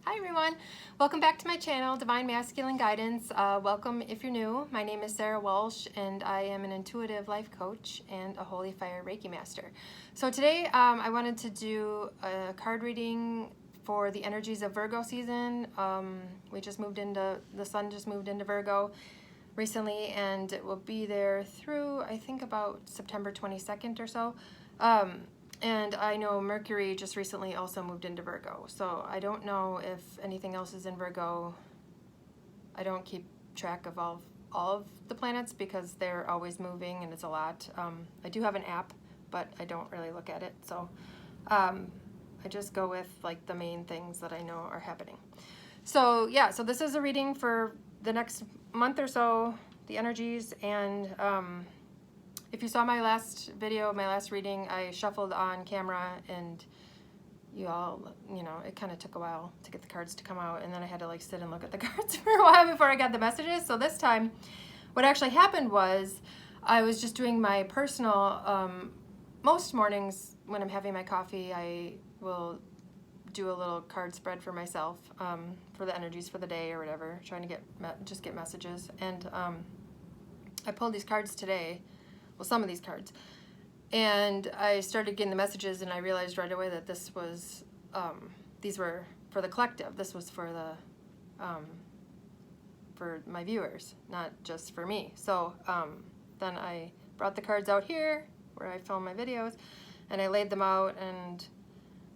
Hi everyone, welcome back to my channel, Divine Masculine Guidance. Welcome if you're new. My name is Sarah Walsh and I am an intuitive life coach and a Holy Fire Reiki Master. So today I wanted to do a card reading for the energies of Virgo season. The sun just moved into Virgo recently and it will be there through I think about September 22nd or so. And I know Mercury just recently also moved into Virgo, so I don't know if anything else is in Virgo. I don't keep track of all of the planets because they're always moving and it's a lot. I do have an app, but I don't really look at it, so I just go with like the main things that I know are happening. So yeah, so this is a reading for the next month or so, the energies, and if you saw my last video, my last reading, I shuffled on camera and you know, it kind of took a while to get the cards to come out, and then I had to like sit and look at the cards for a while before I got the messages. So this time, what actually happened was I was just doing my personal, most mornings when I'm having my coffee, I will do a little card spread for myself, for the energies for the day or whatever, trying to just get messages. And I pulled these cards today. Well, some of these cards, and I started getting the messages, and I realized right away that this was these were for the collective. This was for the for my viewers, not just for me. So then I brought the cards out here where I film my videos, and I laid them out, and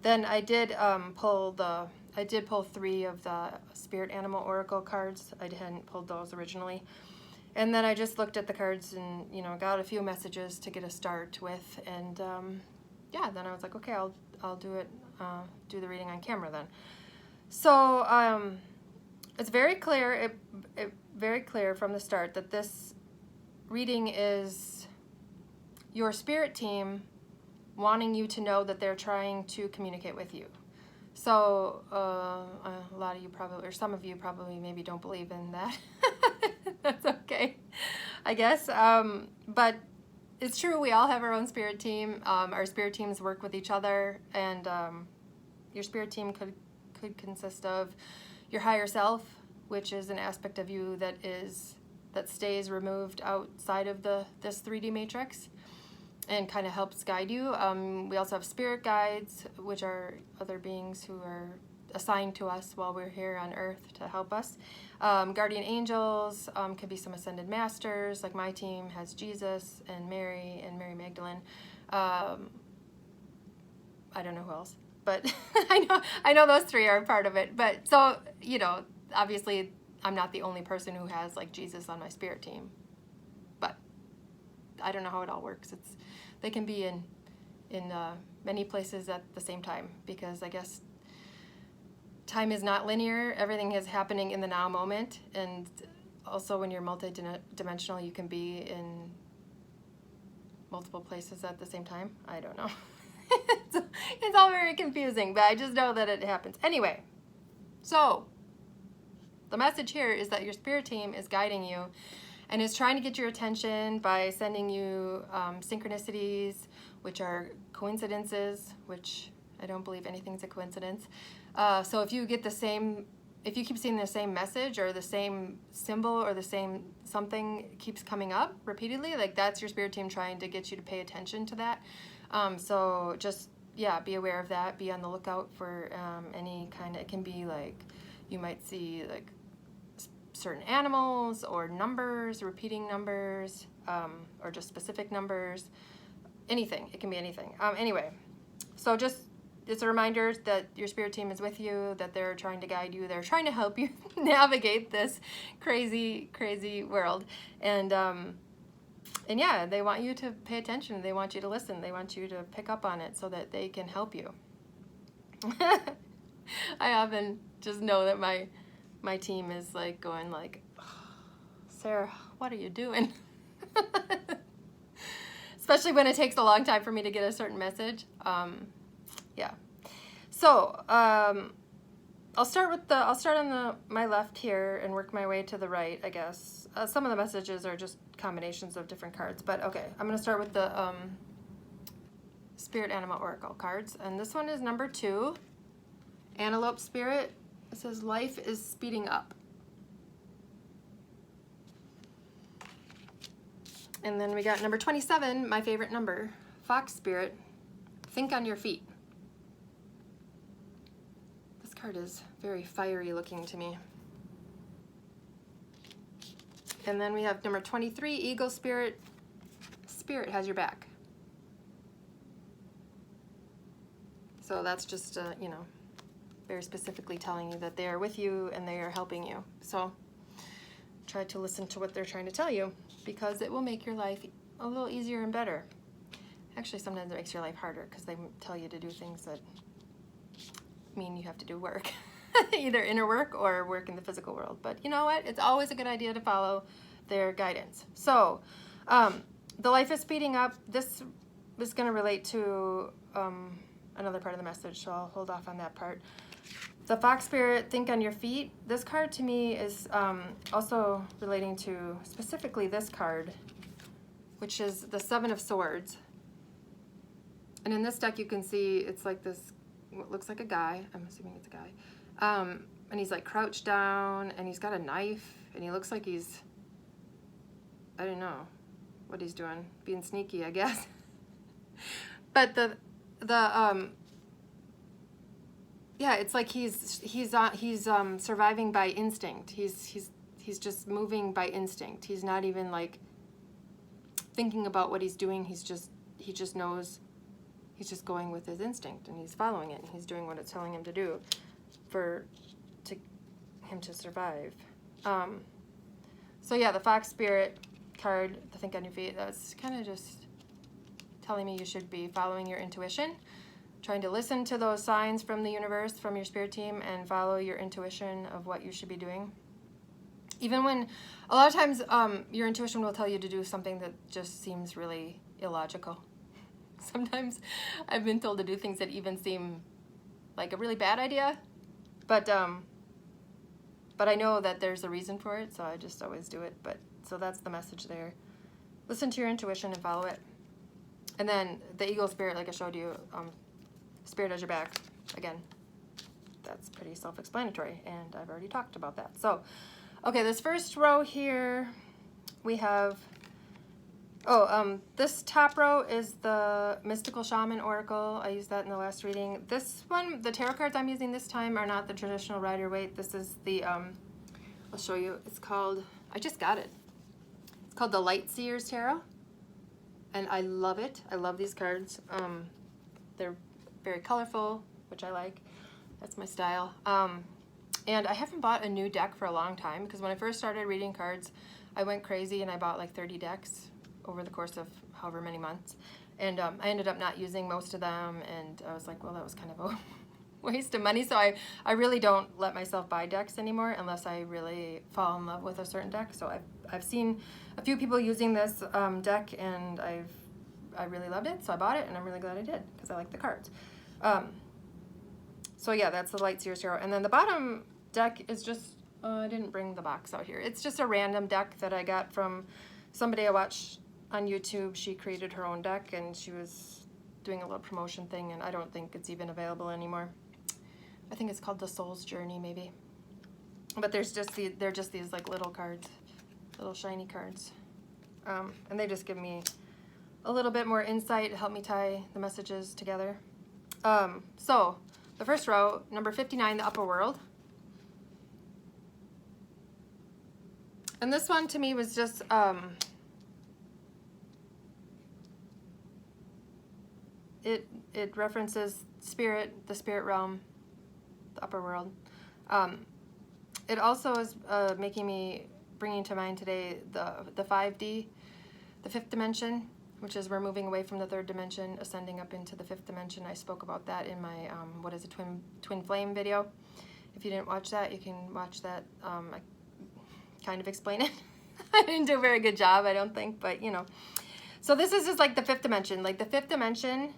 then I did pull 3 of the Spirit Animal Oracle cards. I hadn't pulled those originally. And then I just looked at the cards and, you know, got a few messages to get a start with. And yeah, then I was like, okay, I'll do it, do the reading on camera then. So it's very clear, very clear from the start that this reading is your spirit team wanting you to know that they're trying to communicate with you. So a lot of you probably, or some of you probably maybe don't believe in that. That's okay, I guess. But it's true, we all have our own spirit team. Our spirit teams work with each other, and your spirit team could consist of your higher self, which is an aspect of you that stays removed outside of this 3D matrix and kind of helps guide you. We also have spirit guides, which are other beings who are assigned to us while we're here on Earth to help us. Guardian angels could be some ascended masters, like my team has Jesus and Mary Magdalene. I don't know who else, but I know those 3 are part of it. But so, you know, obviously I'm not the only person who has like Jesus on my spirit team, but I don't know how it all works. They can be in many places at the same time, because I guess time is not linear. Everything is happening in the now moment, and also when you're multi-dimensional, you can be in multiple places at the same time. I don't know. It's all very confusing, but I just know that it happens. Anyway, so the message here is that your spirit team is guiding you and is trying to get your attention by sending you synchronicities, which are coincidences, which I don't believe anything's a coincidence. So if you keep seeing the same message or the same symbol or the same something keeps coming up repeatedly, like that's your spirit team trying to get you to pay attention to that. So just, yeah, be aware of that. Be on the lookout for any kind of, it can be like, you might see like certain animals or numbers, repeating numbers, or just specific numbers, anything. It can be anything. Anyway, so just, it's a reminder that your spirit team is with you, that they're trying to guide you, they're trying to help you navigate this crazy, crazy world. And yeah, they want you to pay attention, they want you to listen, they want you to pick up on it so that they can help you. I often just know that my team is like going like, oh, Sarah, what are you doing? Especially when it takes a long time for me to get a certain message. Yeah. So I'll start on my left here and work my way to the right, I guess. Some of the messages are just combinations of different cards, but okay. I'm going to start with the Spirit Animal Oracle cards, and this one is number 2, Antelope Spirit. It says life is speeding up. And then we got number 27, my favorite number, Fox Spirit, think on your feet. This card is very fiery looking to me. And then we have number 23, Eagle Spirit, Spirit has your back. So that's just, you know, very specifically telling you that they are with you and they are helping you. So try to listen to what they're trying to tell you, because it will make your life a little easier and better. Actually, sometimes it makes your life harder because they tell you to do things that mean you have to do work. Either inner work or work in the physical world. But you know what? It's always a good idea to follow their guidance. So the life is speeding up. This is going to relate to another part of the message, so I'll hold off on that part. The Fox Spirit, think on your feet. This card to me is also relating to specifically this card, which is the Seven of Swords. And in this deck you can see it's like this, what looks like a guy, I'm assuming it's a guy, and he's like crouched down and he's got a knife and he looks like he's, I don't know what he's doing, being sneaky, I guess. But yeah, it's like he's surviving by instinct. He's just moving by instinct. He's not even like thinking about what he's doing. He just knows. He's just going with his instinct and he's following it and he's doing what it's telling him to do for him to survive. So yeah, the Fox Spirit card, the think on your feet, that's kind of just telling me you should be following your intuition, trying to listen to those signs from the universe, from your spirit team, and follow your intuition of what you should be doing. Even when, a lot of times, your intuition will tell you to do something that just seems really illogical. Sometimes I've been told to do things that even seem like a really bad idea, but I know that there's a reason for it, so I just always do it. But so that's the message there. Listen to your intuition and follow it. And then the Eagle Spirit, like I showed you, Spirit has your back. Again, that's pretty self-explanatory, and I've already talked about that. So, okay, this first row here, we have, this top row is the Mystical Shaman Oracle. I used that in the last reading. This one, the tarot cards I'm using this time are not the traditional Rider-Waite. This is the, I'll show you. It's called, I just got it. It's called the Light Seers Tarot. And I love it. I love these cards. They're very colorful, which I like. That's my style. And I haven't bought a new deck for a long time because when I first started reading cards, I went crazy and I bought like 30 decks over the course of however many months. And I ended up not using most of them, and I was like, well, that was kind of a waste of money. So I really don't let myself buy decks anymore unless I really fall in love with a certain deck. So I've seen a few people using this deck, and I really loved it, so I bought it, and I'm really glad I did because I like the cards. So yeah, that's the Light Seers Tarot. And then the bottom deck is just, I didn't bring the box out here. It's just a random deck that I got from somebody I watched on YouTube. She created her own deck, and she was doing a little promotion thing, and I don't think it's even available anymore. I think it's called the Soul's Journey, maybe. But they're just these like little cards, little shiny cards. And they just give me a little bit more insight, help me tie the messages together. So the first row, number 59, the Upper World. And this one to me was just, it references spirit, the spirit realm, the upper world. It also is bringing to mind today the 5D, the fifth dimension, which is we're moving away from the third dimension, ascending up into the fifth dimension. I spoke about that in my what is a twin flame video. If you didn't watch that, you can watch that. I kind of explain it. I didn't do a very good job, I don't think, but you know. So this is just like the fifth dimension. Like the fifth dimension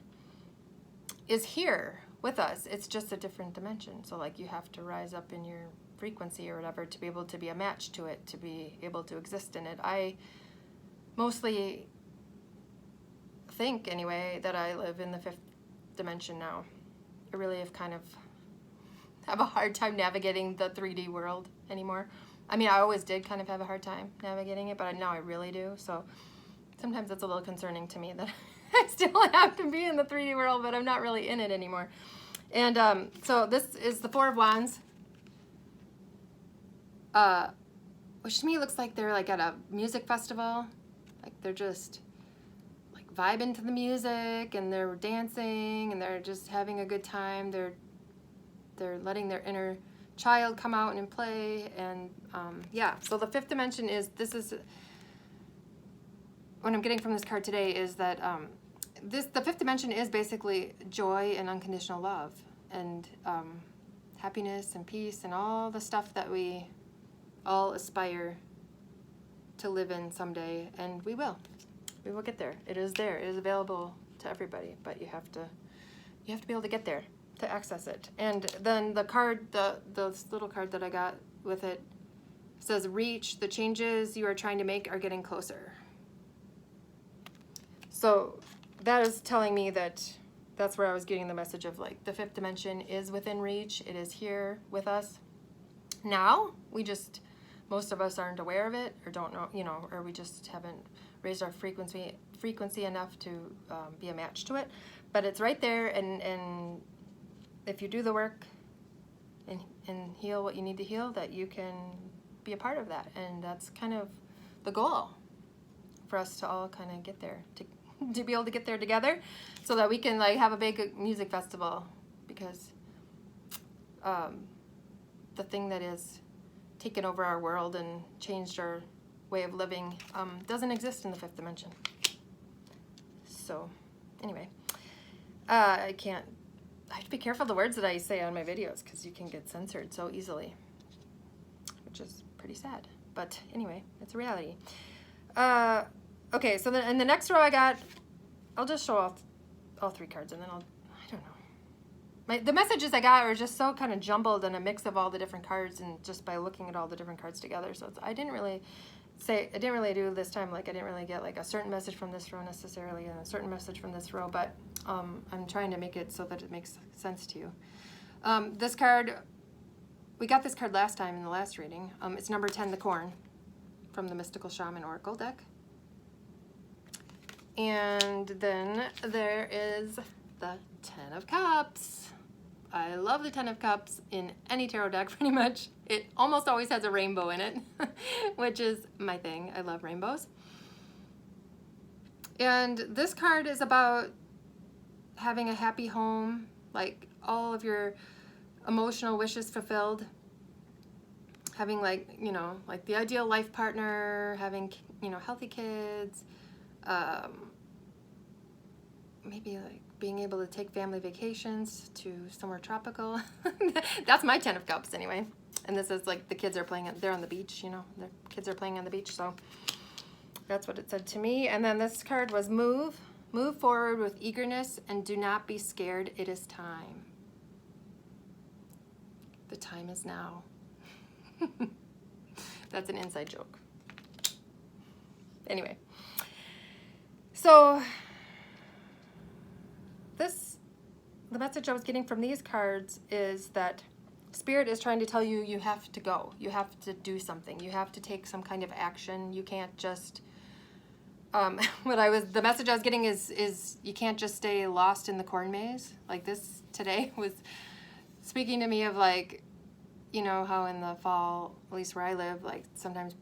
is here with us. It's just a different dimension. So like you have to rise up in your frequency or whatever to be able to be a match to it, to be able to exist in it. I mostly think, anyway, that I live in the fifth dimension now. I really have kind of, have a hard time navigating the 3D world anymore. I mean, I always did kind of have a hard time navigating it, but now I really do. So sometimes it's a little concerning to me that I still have to be in the 3D world, but I'm not really in it anymore. And so this is the Four of Wands, which to me looks like they're like at a music festival. Like they're just like vibing to the music, and they're dancing, and they're just having a good time. They're letting their inner child come out and play. And yeah, so the fifth dimension is, this is what I'm getting from this card today, is that the fifth dimension is basically joy and unconditional love, and happiness and peace and all the stuff that we all aspire to live in someday, and we will get there. It is there. It is available to everybody, but you have to be able to get there to access it. And then the card, the little card that I got with it, says, reach, the changes you are trying to make are getting closer. So that is telling me that that's where I was getting the message of, like, the fifth dimension is within reach. It is here with us now. We just, most of us aren't aware of it, or don't know, you know, or we just haven't raised our frequency enough to be a match to it. But it's right there, and if you do the work and heal what you need to heal, that you can be a part of that. And that's kind of the goal, for us to all kind of get there, to be able to get there together, so that we can, like, have a big music festival, because the thing that is taken over our world and changed our way of living doesn't exist in the fifth dimension. So anyway, I have to be careful the words that I say on my videos, because you can get censored so easily, which is pretty sad. But anyway, it's a reality. Okay, so then in the next row I got, I'll just show all three cards, and then I don't know. The messages I got were just so kind of jumbled, and a mix of all the different cards, and just by looking at all the different cards together. So I didn't really do this time, like I didn't really get like a certain message from this row necessarily, and a certain message from this row, but I'm trying to make it so that it makes sense to you. This card, we got this card last time in the last reading. It's number 10, the Corn, from the Mystical Shaman Oracle deck. And then there is the 10 of Cups. I love the 10 of Cups in any tarot deck, pretty much. It almost always has a rainbow in it, which is my thing. I love rainbows. And this card is about having a happy home, like all of your emotional wishes fulfilled, having, like, you know, like the ideal life partner, having, you know, healthy kids, maybe like being able to take family vacations to somewhere tropical. That's my 10 of Cups anyway. And this is like the kids are playing, they're on the beach, you know, the kids are playing on the beach. So that's what it said to me. And then this card was move forward with eagerness, and do not be scared. It is time. The time is now. That's an inside joke. Anyway, so the message I was getting from these cards is that Spirit is trying to tell you, you have to go. You have to do something. You have to take some kind of action. You can't just, the message I was getting is you can't just stay lost in the corn maze. Like this today was speaking to me of, like, you know, how in the fall, at least where I live, like sometimes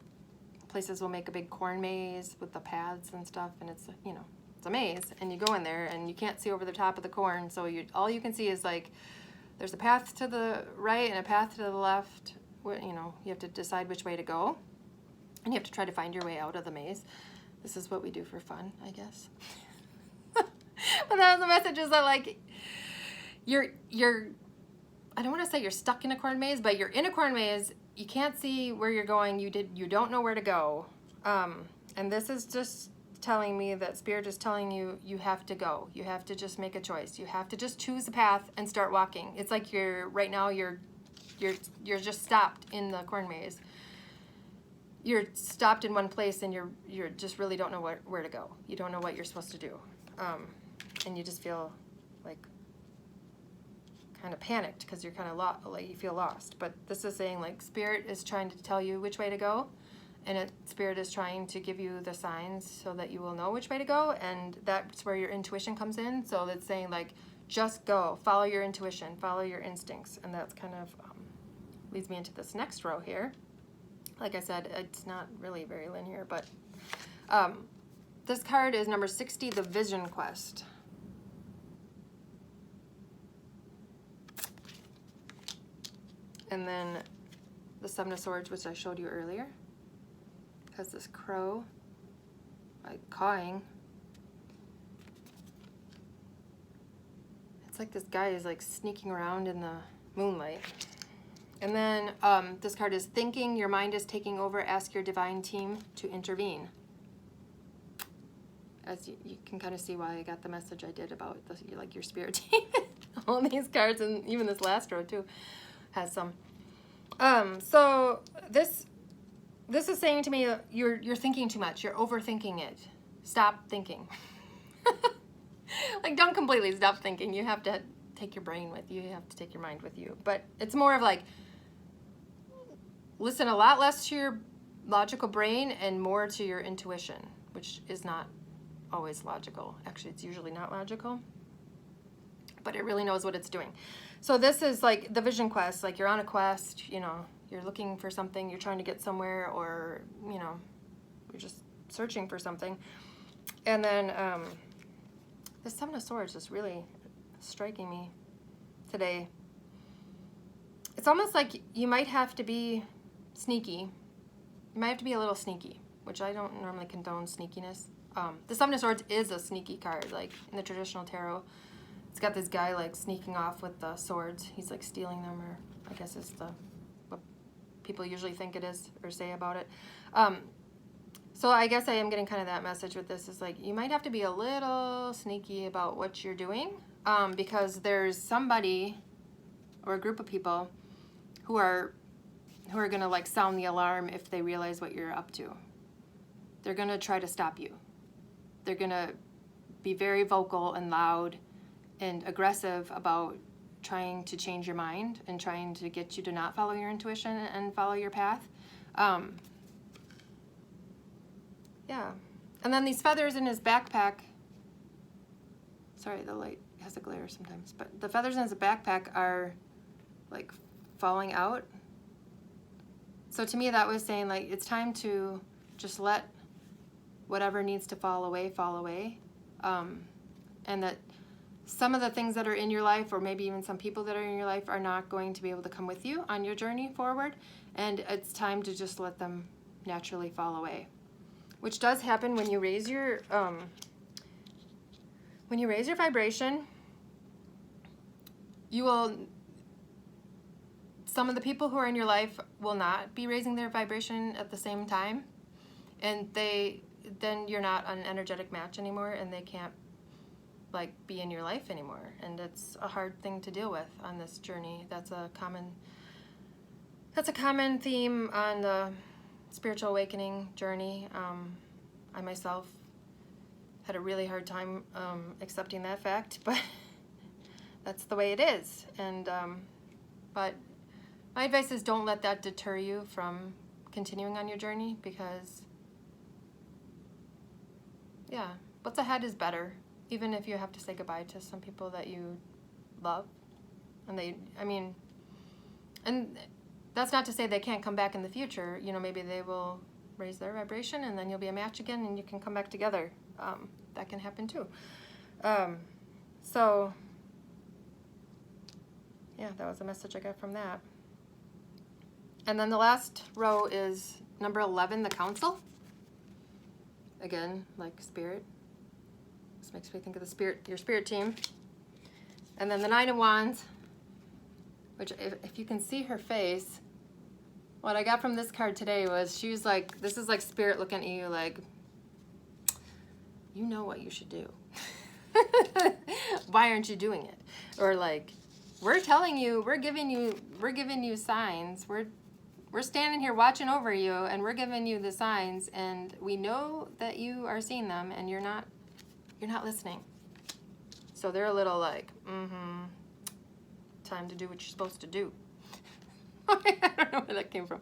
places will make a big corn maze with the paths and stuff, and it's, you know, it's a maze, and you go in there and you can't see over the top of the corn, so all you can see is, like, there's a path to the right and a path to the left, where, you know, you have to decide which way to go, and you have to try to find your way out of the maze. This is what we do for fun, I guess. But that was the message, is that, like, you're I don't want to say you're stuck in a corn maze, but you're in a corn maze. You can't see where you're going. You don't know where to go. And this is just telling me that Spirit is telling you, you have to go. You have to just make a choice. You have to just choose a path and start walking. It's like right now you're just stopped in the corn maze. You're stopped in one place, and you're just really don't know where to go. You don't know what you're supposed to do. And you just feel like kind of panicked because you're kind of like you feel lost. But this is saying like Spirit is trying to tell you which way to go, and Spirit is trying to give you the signs so that you will know which way to go, and that's where your intuition comes in. So that's saying like just go, follow your intuition, follow your instincts, and that's kind of leads me into this next row here. Like I said, it's not really very linear, but this card is number 60, the Vision Quest. And then the Seven of Swords, which I showed you earlier, has this crow, like cawing. It's like this guy is like sneaking around in the moonlight. And then this card is thinking, your mind is taking over, ask your divine team to intervene. As you can kind of see why I got the message I did about like your spirit team. All these cards, and even this last row too has some. So this is saying to me, you're thinking too much. You're overthinking it. Stop thinking. Like, don't completely stop thinking. You have to take your brain with you. You have to take your mind with you. But it's more of like, listen a lot less to your logical brain and more to your intuition, which is not always logical. Actually, it's usually not logical, but it really knows what it's doing. So this is like the Vision Quest, like you're on a quest, you know, you're looking for something, you're trying to get somewhere, or, you know, you're just searching for something. And then the Seven of Swords is really striking me today. It's almost like you might have to be sneaky. You might have to be a little sneaky, which I don't normally condone sneakiness. The Seven of Swords is a sneaky card, like in the traditional tarot. It's got this guy like sneaking off with the swords. He's like stealing them, or I guess it's what people usually think it is or say about it. So I guess I am getting kind of that message with this, is like you might have to be a little sneaky about what you're doing, because there's somebody or a group of people who are gonna like sound the alarm if they realize what you're up to. They're gonna try to stop you. They're gonna be very vocal and loud and aggressive about trying to change your mind and trying to get you to not follow your intuition and follow your path. Yeah. And then these feathers in his backpack. Sorry, the light has a glare sometimes. But the feathers in his backpack are like falling out. So to me that was saying like it's time to just let whatever needs to fall away. And that some of the things that are in your life, or maybe even some people that are in your life, are not going to be able to come with you on your journey forward, and it's time to just let them naturally fall away, which does happen when you raise your vibration. You will, some of the people who are in your life will not be raising their vibration at the same time, and then you're not an energetic match anymore, and they can't like be in your life anymore, and it's a hard thing to deal with on this journey. That's a common theme on the spiritual awakening journey. I myself had a really hard time accepting that fact, but that's the way it is. And but my advice is don't let that deter you from continuing on your journey, because yeah, what's ahead is better. Even if you have to say goodbye to some people that you love, and and that's not to say they can't come back in the future. You know, maybe they will raise their vibration, and then you'll be a match again, and you can come back together. That can happen too. So, yeah, that was the message I got from that. And then the last row is number 11, the Council. Again, like Spirit. This makes me think of your spirit team. And then the Nine of Wands, which if you can see her face, what I got from this card today was she was like, this is like Spirit looking at you like, you know what you should do. Why aren't you doing it? Or like, we're telling you, we're giving you signs. We're standing here watching over you, and we're giving you the signs, and we know that you are seeing them, and you're not listening. So they're a little like, time to do what you're supposed to do. I don't know where that came from.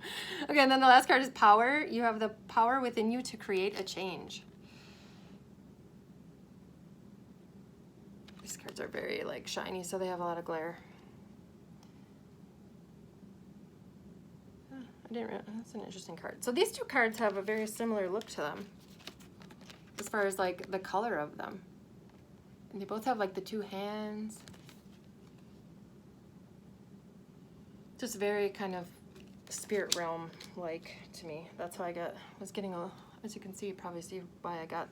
Okay, and then the last card is power. You have the power within you to create a change. These cards are very like shiny, so they have a lot of glare. I didn't realize, that's an interesting card. So these two cards have a very similar look to them as far as like the color of them. And they both have like the two hands. Just very kind of spirit realm like to me. That's why was getting a, as you can see, you probably see why I got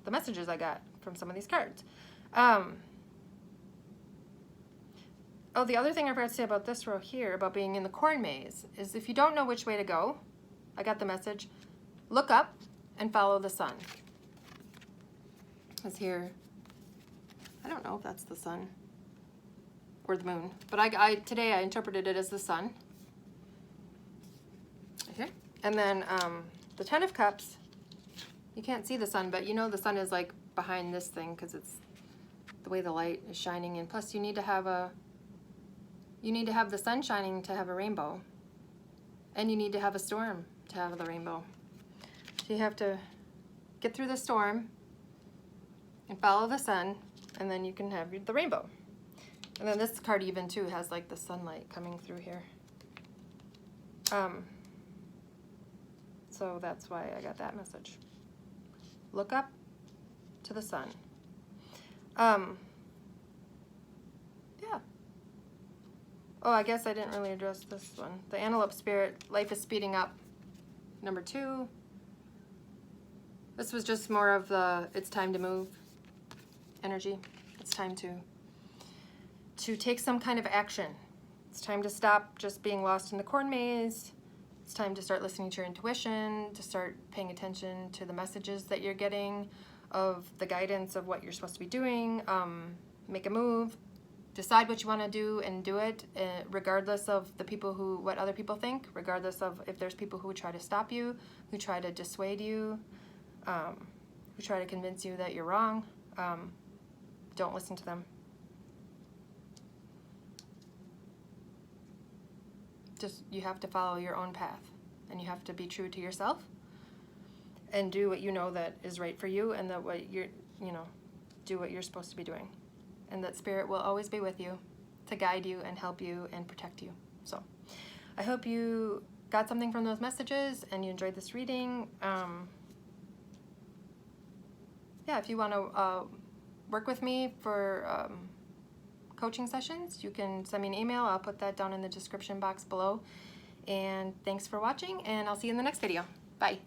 the messages I got from some of these cards. Oh, the other thing I forgot to say about this row here, about being in the corn maze, is if you don't know which way to go, I got the message, look up and follow the sun. Because here, I don't know if that's the sun or the moon, but today I interpreted it as the sun. Okay, and then the Ten of Cups, you can't see the sun, but you know the sun is like behind this thing because it's the way the light is shining in. Plus you need to have the sun shining to have a rainbow. And you need to have a storm to have the rainbow. So you have to get through the storm and follow the sun, and then you can have the rainbow. And then this card even too has like the sunlight coming through here. So that's why I got that message. Look up to the sun. Yeah. Oh, I guess I didn't really address this one. The Antelope Spirit, life is speeding up. Number 2. This was just more of the it's time to move energy. It's time to take some kind of action. It's time to stop just being lost in the corn maze. It's time to start listening to your intuition, to start paying attention to the messages that you're getting, of the guidance of what you're supposed to be doing. Make a move. Decide what you want to do and do it, regardless of what other people think, regardless of if there's people who try to stop you, who try to dissuade you, who try to convince you that you're wrong. Don't listen to them. You have to follow your own path, and you have to be true to yourself and do what you know that is right for you, and that what do what you're supposed to be doing. And that spirit will always be with you to guide you and help you and protect you. So I hope you got something from those messages and you enjoyed this reading. Yeah, if you want to work with me for coaching sessions, you can send me an email. I'll put that down in the description box below. And thanks for watching, and I'll see you in the next video. Bye.